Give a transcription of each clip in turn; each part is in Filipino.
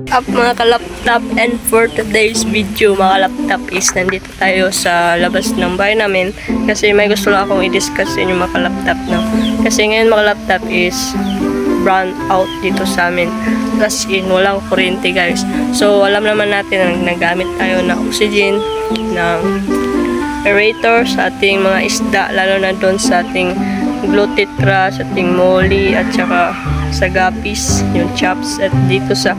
Up mga kalaptop, and for today's video mga kalaptop is nandito tayo sa labas ng bahay namin kasi may gusto lang akong i-discuss sa inyo mga kalaptop, no? Kasi ngayon mga kalaptop is brown out dito sa amin, as in walang kuryente guys. So alam naman natin na nagamit tayo ng oxygen, ng aerator sa ating mga isda, lalo na doon sa ating glutetra, sa ating molly at saka sa guppies, yung chops, at dito sa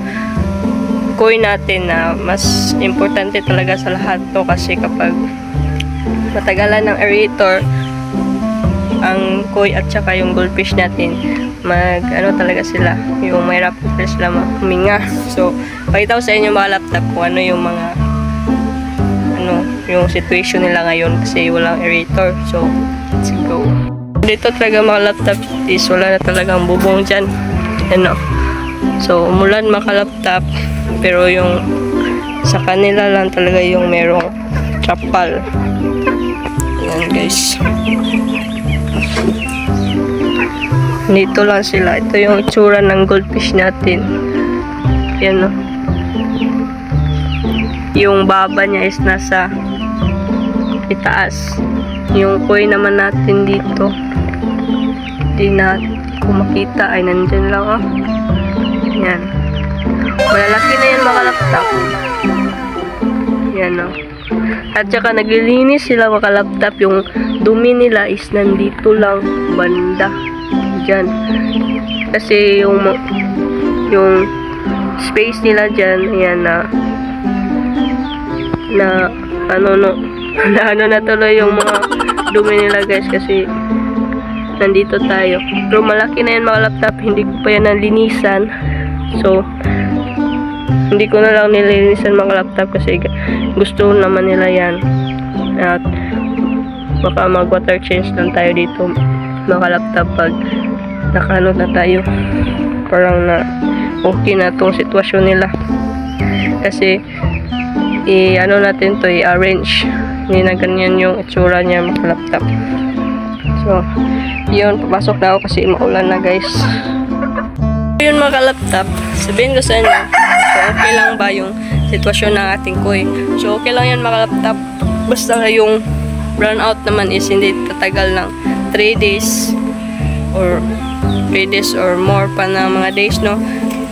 koi natin na mas importante talaga sa lahat to kasi kapag matagalan ng aerator ang koi at saka yung goldfish natin, ano talaga sila, yung mahirap sila huminga. So pakita ko sa inyo mga laptop kung ano yung mga yung situation nila ngayon kasi walang aerator. So let's go. Dito talaga mga laptop is wala na talagang bubong dyan, so umulan mga laptop, pero yung sa kanila lang talaga yung merong trapal. Ayan guys, dito lang sila. Ito yung itsura ng goldfish natin. Yan o, yung baba niya is nasa itaas. Yung koi naman natin dito, di na kung makita ay nandyan lang o. Yan, malalaki na yan mga laptop. Yan o. At saka naglilinis sila mga laptop. Yung dumi nila is nandito lang banda dyan. Kasi yung space nila dyan, ayan na tuloy yung mga dumi nila guys kasi nandito tayo. Pero malaki na yan mga laptop. Hindi ko pa yan nalinisan. So hindi ko na lang nilinisan mga laptop kasi gusto naman nila yan. At baka mag water change lang tayo dito mga laptop pag nakano na tayo, parang na okay na tong sitwasyon nila. Kasi natin to i-arrange, hindi na ganyan yung itsura niya mga laptop. So yun, papasok na ako kasi maulan na guys. Yun mga laptop, sabihin ko sa inyo, so okay lang ba yung sitwasyon ng ating koi? So okay lang yan mga laptop, basta yung brown out naman is hindi tatagal ng 3 days or 3 days or more pa na mga days, no?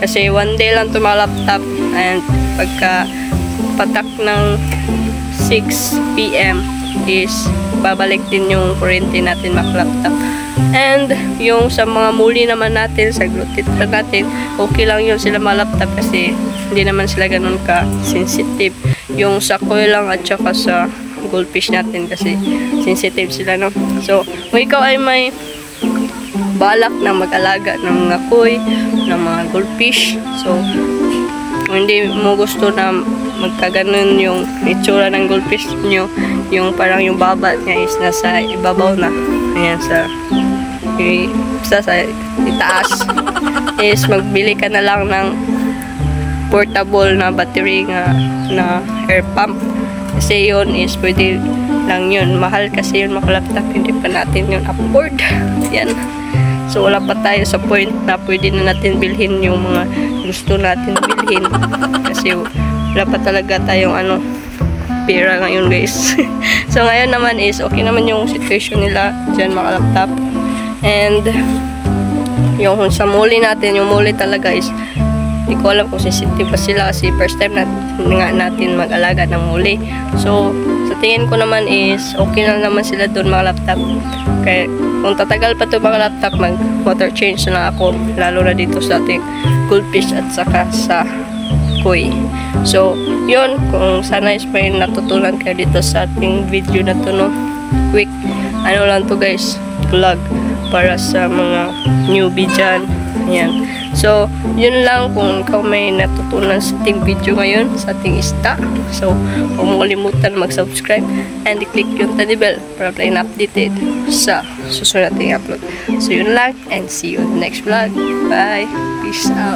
Kasi 1 day lang to mga laptop, and pagka patak ng 6 PM is babalik din yung kuryente natin mga laptop. And yung sa mga muli naman natin, sa glutetra natin, okay lang yun sila mga laptop kasi hindi naman sila ganun ka sensitive. Yung sa koi lang at saka sa goldfish natin kasi sensitive sila, no? So kung ikaw ay may balak na mag-alaga ng mga koi, ng mga goldfish, so kung hindi mo gusto na magkaganon yung itsura ng goldfish nyo, yung parang yung baba niya is nasa ibabaw na, ayan, sa itaas, is magbili ka na lang ng portable na battery na air pump kasi yun is pwede lang yun. Mahal kasi yun mga laptop, hindi pa natin yun afford. Yan, so wala pa tayo sa point na pwede na natin bilhin yung mga gusto natin bilhin kasi wala pa talaga tayong pera ngayon guys. So ngayon naman is okay naman yung situation nila dyan mga laptop. And yung sa muli natin, yung muli talaga is hindi ko alam kung sensitive pa sila kasi first time natin mag-alaga ng muli. So sa tingin ko naman is okay na naman sila doon mga laptop. Kaya kung tatagal pa to mga laptop, mag water change na ako, lalo na dito sa ating goldfish at saka sa koi. So yun, kung sana is may natutunan kayo dito sa ating video na to, no? Quick lang to guys, vlog para sa mga newbie dyan. Ayan. So yun lang, kung ikaw may natutunan sa ating video ngayon, sa ating isda, so huwag mo kalimutan mag-subscribe and i-click yung tiny bell para tayo na-updated sa susunod nating upload. So yun lang, and see you in the next vlog. Bye! Peace out!